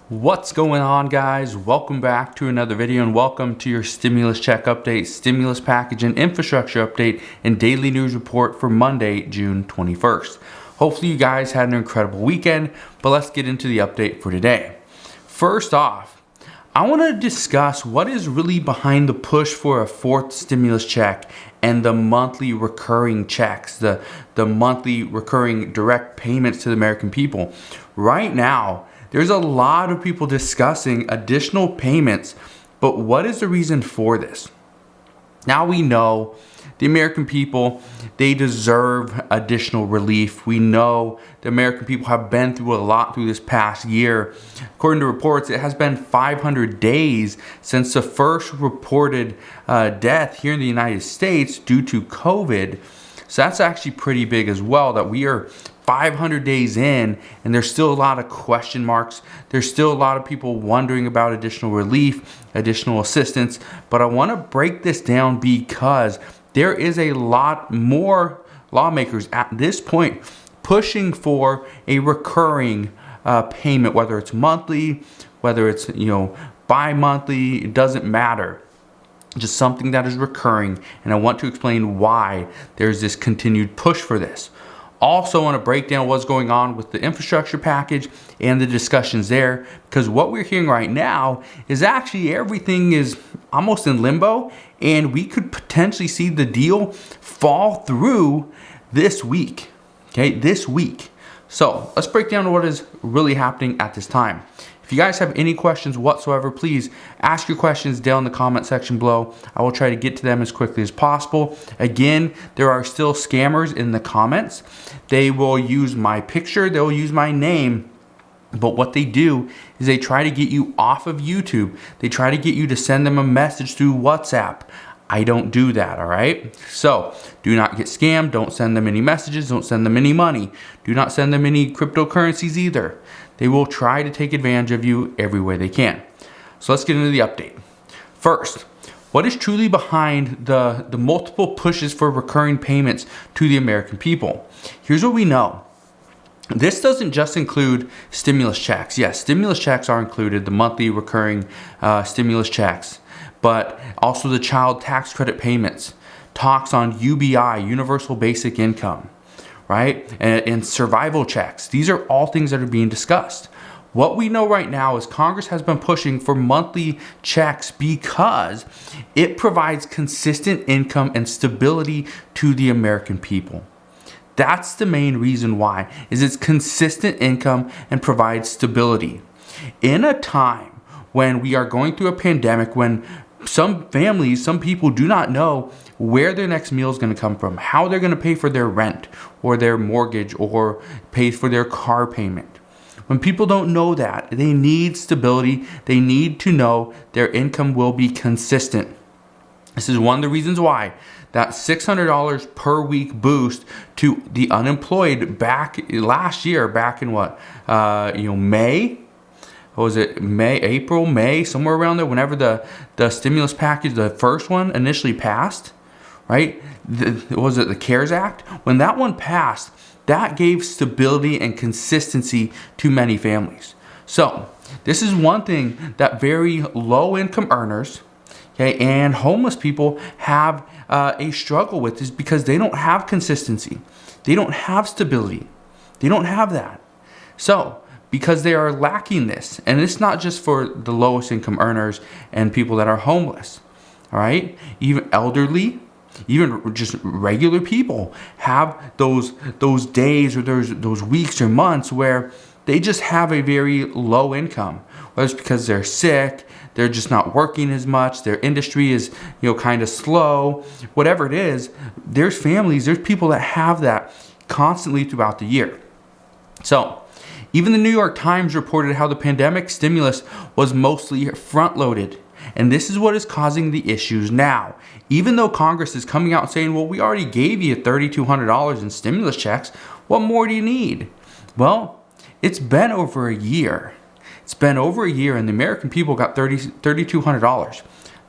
What's going on, guys? Welcome back to another video and welcome to your stimulus check update, stimulus package and infrastructure update and daily news report for Monday, June 21st. Hopefully you guys had an incredible weekend, but let's get into the update for today. First off, I want to discuss what is really behind the push for a fourth stimulus check and the monthly recurring checks, the monthly recurring direct payments to the American people. Right now, there's a lot of people discussing additional payments, but what is the reason for this? Now we know the American people, they deserve additional relief. We know the American people have been through a lot through this past year. According to reports, it has been 500 days since the first reported death here in the United States due to COVID. So that's actually pretty big as well, that we are 500 days in and there's still a lot of question marks. There's still a lot of people wondering about additional relief, additional assistance. But I want to break this down because there is a lot more lawmakers at this point pushing for a recurring payment, whether it's monthly, whether it's bi-monthly, it doesn't matter. Just something that is recurring, and I want to explain why there's this continued push for this. Also want to break down what's going on with the infrastructure package and the discussions there, because what we're hearing right now is actually everything is almost in limbo, and we could potentially see the deal fall through this week. Okay, this week. So let's break down what is really happening at this time. If you guys have any questions whatsoever, please ask your questions down in the comment section below. I will try to get to them as quickly as possible. Again, there are still scammers in the comments. They will use my picture, they'll use my name, but what they do is they try to get you off of YouTube. They try to get you to send them a message through WhatsApp. I don't do that, all right? So do not get scammed. Don't send them any messages. Don't send them any money. Do not send them any cryptocurrencies either. They will try to take advantage of you every way they can. So let's get into the update. First, what is truly behind the multiple pushes for recurring payments to the American people? Here's what we know. This doesn't just include stimulus checks. Yes, stimulus checks are included, the monthly recurring stimulus checks, but also the child tax credit payments, talks on UBI, Universal Basic Income, right? And survival checks. These are all things that are being discussed. What we know right now is Congress has been pushing for monthly checks because it provides consistent income and stability to the American people. That's the main reason why, is it's consistent income and provides stability. In a time when we are going through a pandemic, when some families, some people do not know where their next meal is going to come from, how they're going to pay for their rent or their mortgage or pay for their car payment. When people don't know that, they need stability. They need to know their income will be consistent. This is one of the reasons why that $600 per week boost to the unemployed back last year, back in May? What was it, April, May, somewhere around there, whenever the stimulus package, the first one initially passed, right? Was it the CARES Act? When that one passed, that gave stability and consistency to many families. So this is one thing that very low income earners, okay, and homeless people have a struggle with, is because they don't have consistency. They don't have stability. They don't have that. So because they are lacking this, and it's not just for the lowest income earners and people that are homeless, all right? Even elderly, even just regular people have those days or those weeks or months where they just have a very low income, whether it's because they're sick, they're just not working as much, their industry is kind of slow, whatever it is. There's families, there's people that have that constantly throughout the year. So even the New York Times reported how the pandemic stimulus was mostly front-loaded. And this is what is causing the issues now. Even though Congress is coming out and saying, well, we already gave you $3,200 in stimulus checks, what more do you need? Well, it's been over a year. It's been over a year and the American people got $3,200. $1,200,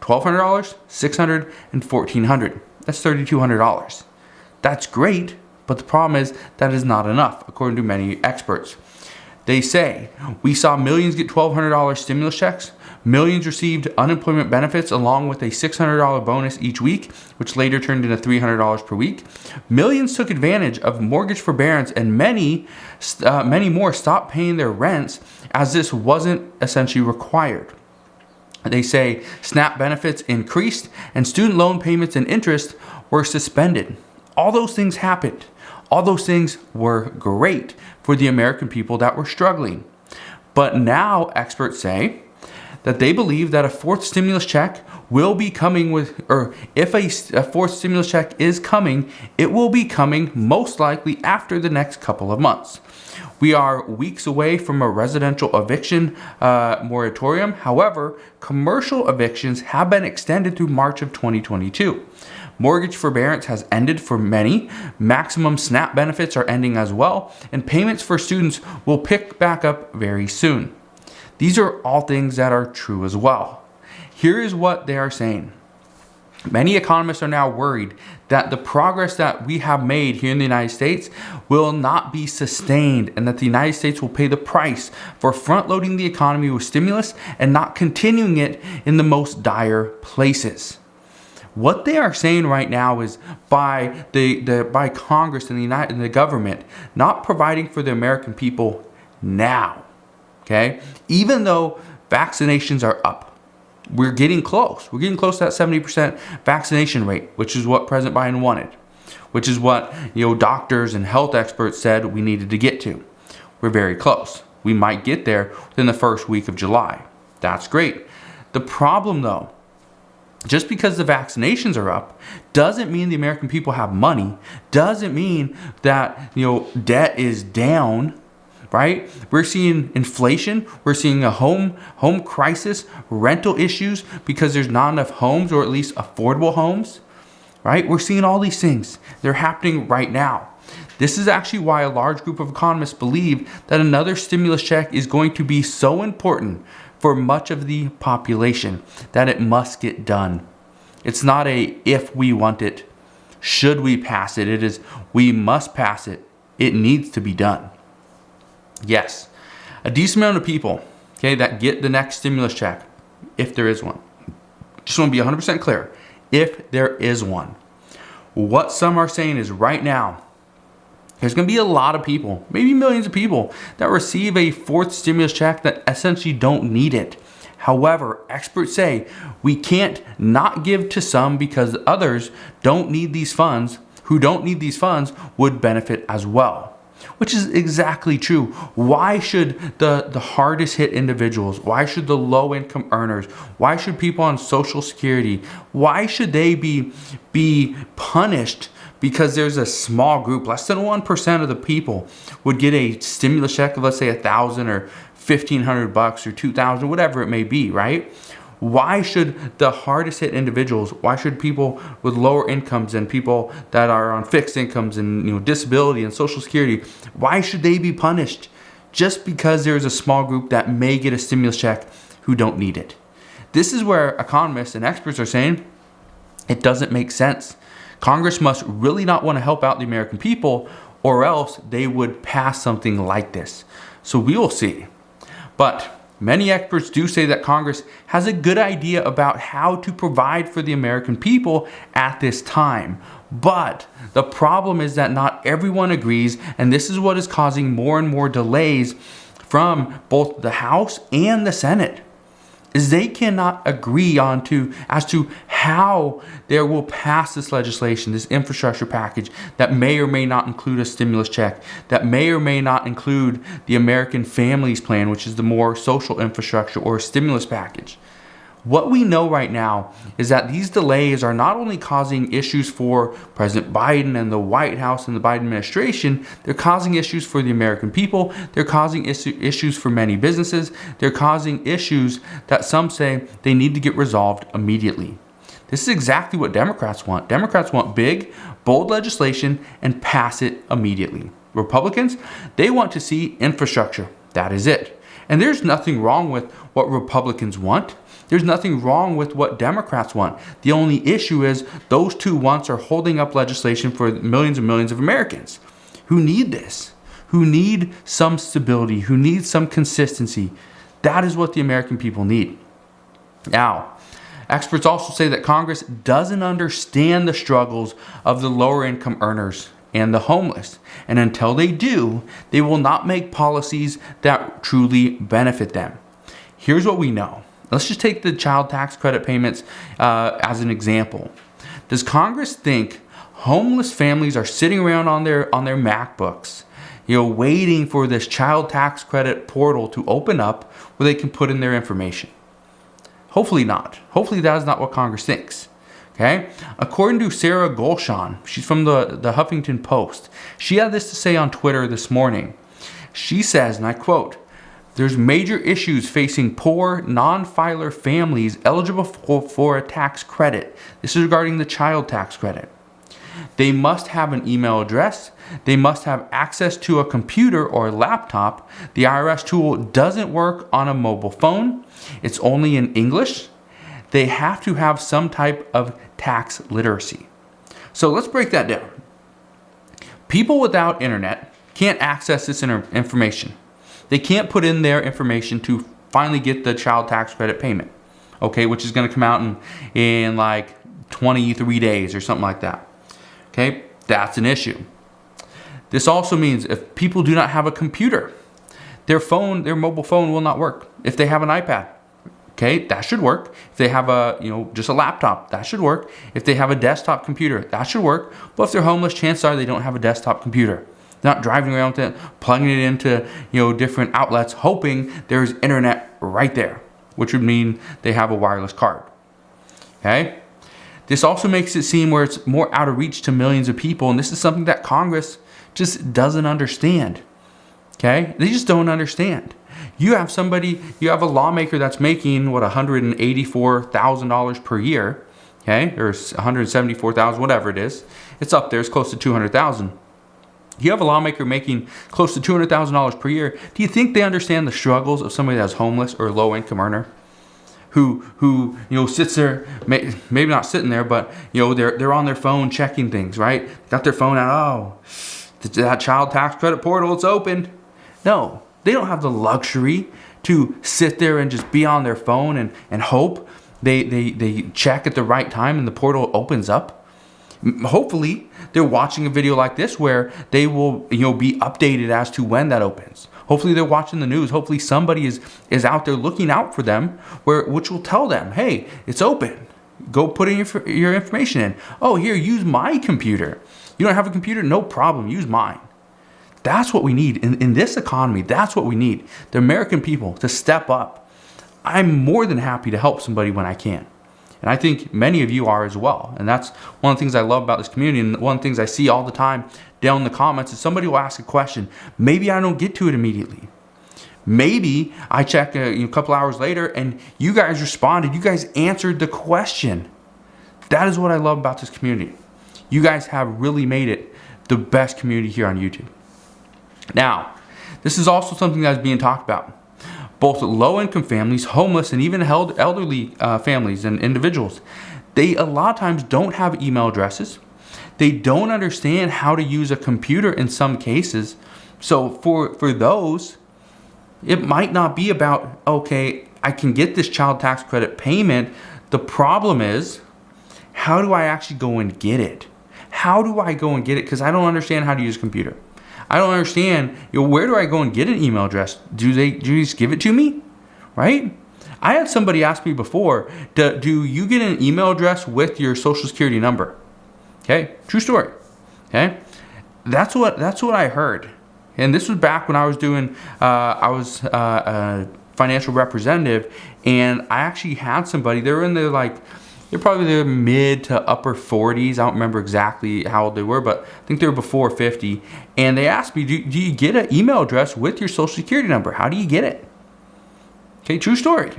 $600, and $1,400. That's $3,200. That's great, but the problem is that is not enough, according to many experts. They say, we saw millions get $1,200 stimulus checks. Millions received unemployment benefits along with a $600 bonus each week, which later turned into $300 per week. Millions took advantage of mortgage forbearance, and many more stopped paying their rents as this wasn't essentially required. They say SNAP benefits increased and student loan payments and interest were suspended. All those things happened. All those things were great for the American people that were struggling. But now experts say that they believe that a fourth stimulus check will be coming if a fourth stimulus check is coming, it will be coming most likely after the next couple of months. We are weeks away from a residential eviction moratorium. However, commercial evictions have been extended through March of 2022. Mortgage forbearance has ended for many. Maximum SNAP benefits are ending as well, and payments for students will pick back up very soon. These are all things that are true as well. Here is what they are saying. Many economists are now worried that the progress that we have made here in the United States will not be sustained, and that the United States will pay the price for front-loading the economy with stimulus and not continuing it in the most dire places. What they are saying right now is by Congress and the government not providing for the American people now. Okay, even though vaccinations are up, we're getting close. We're getting close to that 70% vaccination rate, which is what President Biden wanted, which is what doctors and health experts said we needed to get to. We're very close. We might get there within the first week of July. That's great. The problem, though, just because the vaccinations are up doesn't mean the American people have money. Doesn't mean that debt is down. Right? We're seeing inflation. We're seeing a home crisis, rental issues because there's not enough homes, or at least affordable homes. Right? We're seeing all these things. They're happening right now. This is actually why a large group of economists believe that another stimulus check is going to be so important for much of the population that it must get done. It's not a if we want it, should we pass it. It is we must pass it. It needs to be done. Yes, a decent amount of people, that get the next stimulus check, if there is one. Just want to be 100% clear, if there is one. What some are saying is right now, there's going to be a lot of people, maybe millions of people, that receive a fourth stimulus check that essentially don't need it. However, experts say we can't not give to some because others don't need these funds, who don't need these funds would benefit as well. Which is exactly true. Why should the hardest hit individuals, why should the low income earners, why should people on Social Security, why should they be punished because there's a small group, less than 1% of the people would get a stimulus check of, let's say, $1,000 or $1,500 or $2,000, whatever it may be, right? Why should the hardest hit individuals, why should people with lower incomes and people that are on fixed incomes and disability and Social Security, why should they be punished just because there's a small group that may get a stimulus check who don't need it? This is where economists and experts are saying it doesn't make sense. Congress must really not want to help out the American people, or else they would pass something like this. So we will see. But many experts do say that Congress has a good idea about how to provide for the American people at this time. But the problem is that not everyone agrees, and this is what is causing more and more delays from both the House and the Senate, is they cannot agree as to how they will pass this legislation, this infrastructure package that may or may not include a stimulus check, that may or may not include the American Families Plan, which is the more social infrastructure or stimulus package. What we know right now is that these delays are not only causing issues for President Biden and the White House and the Biden administration, they're causing issues for the American people. They're causing issues for many businesses. They're causing issues that some say they need to get resolved immediately. This is exactly what Democrats want. Democrats want big, bold legislation and pass it immediately. Republicans, they want to see infrastructure. That is it. And there's nothing wrong with what Republicans want. There's nothing wrong with what Democrats want. The only issue is those two wants are holding up legislation for millions and millions of Americans who need this, who need some stability, who need some consistency. That is what the American people need. Now, experts also say that Congress doesn't understand the struggles of the lower income earners and the homeless. And until they do, they will not make policies that truly benefit them. Here's what we know. Let's just take the child tax credit payments as an example. Does Congress think homeless families are sitting around on their MacBooks, waiting for this child tax credit portal to open up where they can put in their information? Hopefully not. Hopefully that is not what Congress thinks. Okay? According to Sarah Golshan, she's from the Huffington Post. She had this to say on Twitter this morning. She says, and I quote, "There's major issues facing poor, non-filer families eligible for a tax credit." This is regarding the child tax credit. "They must have an email address. They must have access to a computer or a laptop. The IRS tool doesn't work on a mobile phone. It's only in English. They have to have some type of tax literacy." So let's break that down. People without internet can't access this information. They can't put in their information to finally get the child tax credit payment, okay, which is going to come out in like 23 days or something like that. Okay, that's an issue. This also means if people do not have a computer, their mobile phone will not work. If they have an iPad, okay, that should work. If they have just a laptop, that should work. If they have a desktop computer, that should work. But if they're homeless, chances are they don't have a desktop computer. They're not driving around with it, plugging it into different outlets, hoping there's internet right there, which would mean they have a wireless card. Okay? This also makes it seem where it's more out of reach to millions of people, and this is something that Congress just doesn't understand. Okay? They just don't understand. You have a lawmaker that's making, $184,000 per year, okay? Or $174,000, whatever it is. It's up there, it's close to $200,000. You have a lawmaker making close to $200,000 per year. Do you think they understand the struggles of somebody that's homeless or a low income earner? Who sits there, maybe not sitting there, but they're on their phone checking things, right? Got their phone out. Oh, that child tax credit portal, it's opened. No, they don't have the luxury to sit there and just be on their phone and hope they check at the right time and the portal opens up. Hopefully, they're watching a video like this where they will be updated as to when that opens. Hopefully, they're watching the news. Hopefully, somebody is out there looking out for them, which will tell them, hey, it's open. Go put in your information in. Oh, here, use my computer. You don't have a computer? No problem. Use mine. That's what we need in this economy. That's what we need. The American people to step up. I'm more than happy to help somebody when I can. And I think many of you are as well. And that's one of the things I love about this community. And one of the things I see all the time down in the comments is somebody will ask a question. Maybe I don't get to it immediately. Maybe I check a couple hours later and you guys responded. You guys answered the question. That is what I love about this community. You guys have really made it the best community here on YouTube. Now, this is also something that is being talked about. Both low-income families, homeless, and even elderly families and individuals, they a lot of times don't have email addresses. They don't understand how to use a computer in some cases. So for those, it might not be about, okay, I can get this child tax credit payment. The problem is, how do I actually go and get it? How do I go and get it? Because I don't understand how to use a computer. I don't understand, where do I go and get an email address? Do you just give it to me? Right? I had somebody ask me before, do you get an email address with your social security number? Okay, true story. Okay, that's what I heard. And this was back when I was doing, I was a financial representative, and I actually had somebody, they're probably their mid to upper 40s. I don't remember exactly how old they were, but I think they were before 50. And they asked me, do you get an email address with your social security number? How do you get it? Okay, true story.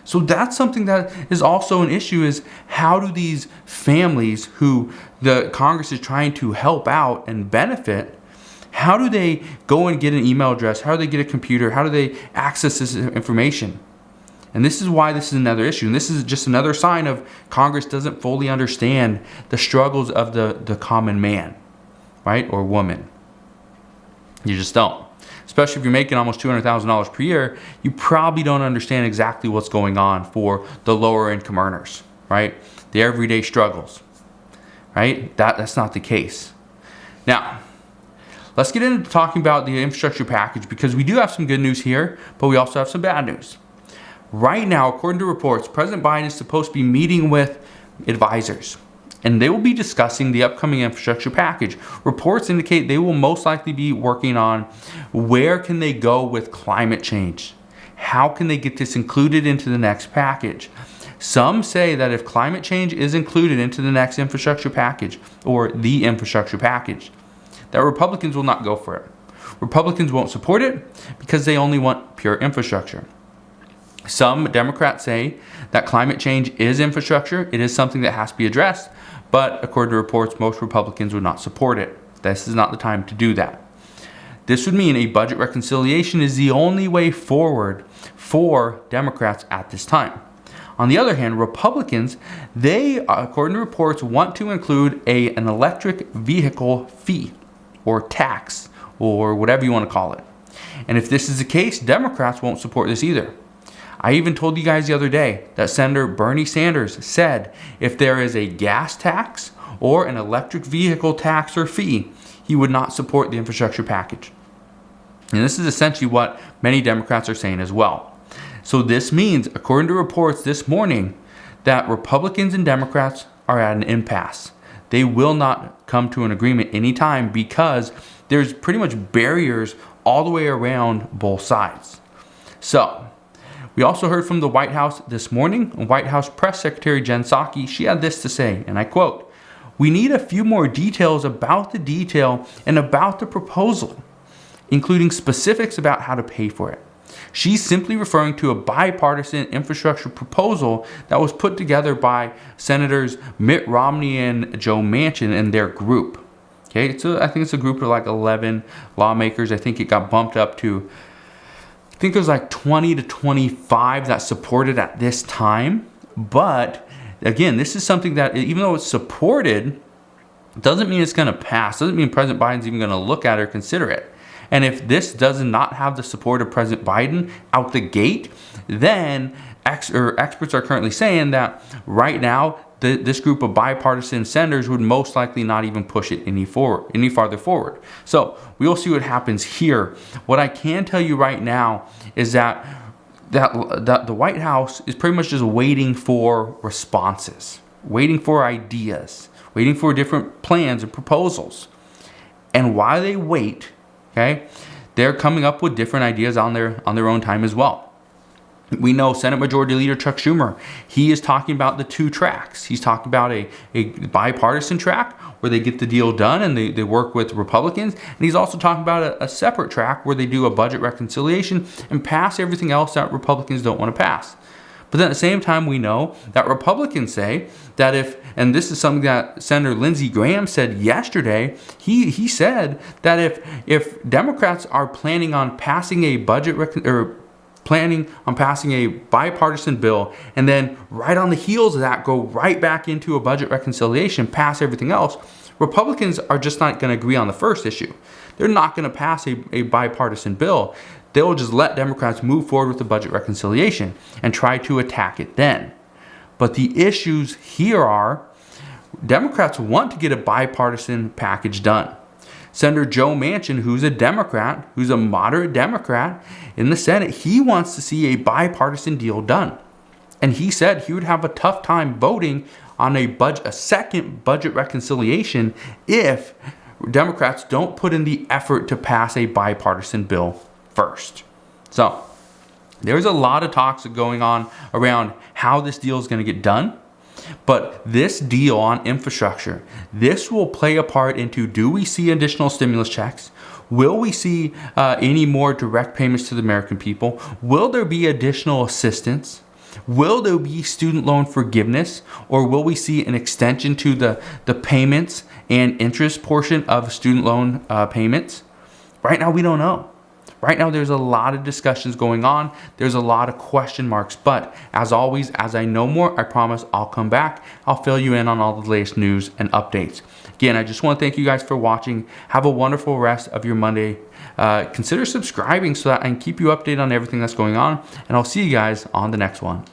So that's something that is also an issue, is how do these families who the Congress is trying to help out and benefit, how do they go and get an email address? How do they get a computer? How do they access this information? And this is why this is another issue. And this is just another sign of Congress doesn't fully understand the struggles of the common man, right? Or woman. You just don't. Especially if you're making almost $200,000 per year, you probably don't understand exactly what's going on for the lower income earners, right? The everyday struggles, right? That's not the case. Now, let's get into talking about the infrastructure package, because we do have some good news here, but we also have some bad news. Right now, according to reports, President Biden is supposed to be meeting with advisors, and they will be discussing the upcoming infrastructure package. Reports indicate they will most likely be working on where can they go with climate change. How can they get this included into the next package? Some say that if climate change is included into the next infrastructure package, or the infrastructure package, that Republicans will not go for it. Republicans won't support it because they only want pure infrastructure. Some Democrats say that climate change is infrastructure. It is something that has to be addressed. But according to reports, most Republicans would not support it. This is not the time to do that. This would mean a budget reconciliation is the only way forward for Democrats at this time. On the other hand, Republicans, they, according to reports, want to include an electric vehicle fee or tax or whatever you want to call it. And if this is the case, Democrats won't support this either. I even told you guys the other day that Senator Bernie Sanders said if there is a gas tax or an electric vehicle tax or fee, he would not support the infrastructure package. And this is essentially what many Democrats are saying as well. So this means, according to reports this morning, that Republicans and Democrats are at an impasse. They will not come to an agreement anytime because there's pretty much barriers all the way around both sides. So, we also heard from the White House this morning. White House Press Secretary Jen Psaki, she had this to say, and I quote, "We need a few more details about the detail and about the proposal, including specifics about how to pay for it." She's simply referring to a bipartisan infrastructure proposal that was put together by Senators Mitt Romney and Joe Manchin and their group. Okay, so I think it's a group of like 11 lawmakers. I think it got bumped up to, I think it was like 20 to 25 that supported at this time. But again, this is something that, even though it's supported, doesn't mean it's going to pass. Doesn't mean President Biden's even going to look at it or consider it. And if this does not have the support of President Biden out the gate, then experts are currently saying that right now, this group of bipartisan senators would most likely not even push it any farther forward. So we will see what happens here. What I can tell you right now is that the White House is pretty much just waiting for responses, waiting for ideas, waiting for different plans and proposals. And while they wait, okay, they're coming up with different ideas on their own time as well. We know Senate Majority Leader Chuck Schumer, he is talking about the two tracks. He's talking about a bipartisan track where they get the deal done and they work with Republicans. And he's also talking about a separate track where they do a budget reconciliation and pass everything else that Republicans don't want to pass. But then at the same time, we know that Republicans say that and this is something that Senator Lindsey Graham said yesterday, he said that if Democrats are planning on passing a planning on passing a bipartisan bill, and then right on the heels of that go right back into a budget reconciliation, pass everything else, Republicans are just not going to agree on the first issue. They're not going to pass a bipartisan bill. They'll just let Democrats move forward with the budget reconciliation and try to attack it then. But the issues here are Democrats want to get a bipartisan package done. Senator Joe Manchin, who's a Democrat, who's a moderate Democrat in the Senate, he wants to see a bipartisan deal done. And he said he would have a tough time voting on a second budget reconciliation if Democrats don't put in the effort to pass a bipartisan bill first. So there's a lot of talks going on around how this deal is going to get done. But this deal on infrastructure, this will play a part into, do we see additional stimulus checks? Will we see any more direct payments to the American people? Will there be additional assistance? Will there be student loan forgiveness? Or will we see an extension to the payments and interest portion of student loan payments? Right now, we don't know. Right now, there's a lot of discussions going on. There's a lot of question marks. But as always, as I know more, I promise I'll come back. I'll fill you in on all the latest news and updates. Again, I just want to thank you guys for watching. Have a wonderful rest of your Monday. Consider subscribing so that I can keep you updated on everything that's going on. And I'll see you guys on the next one.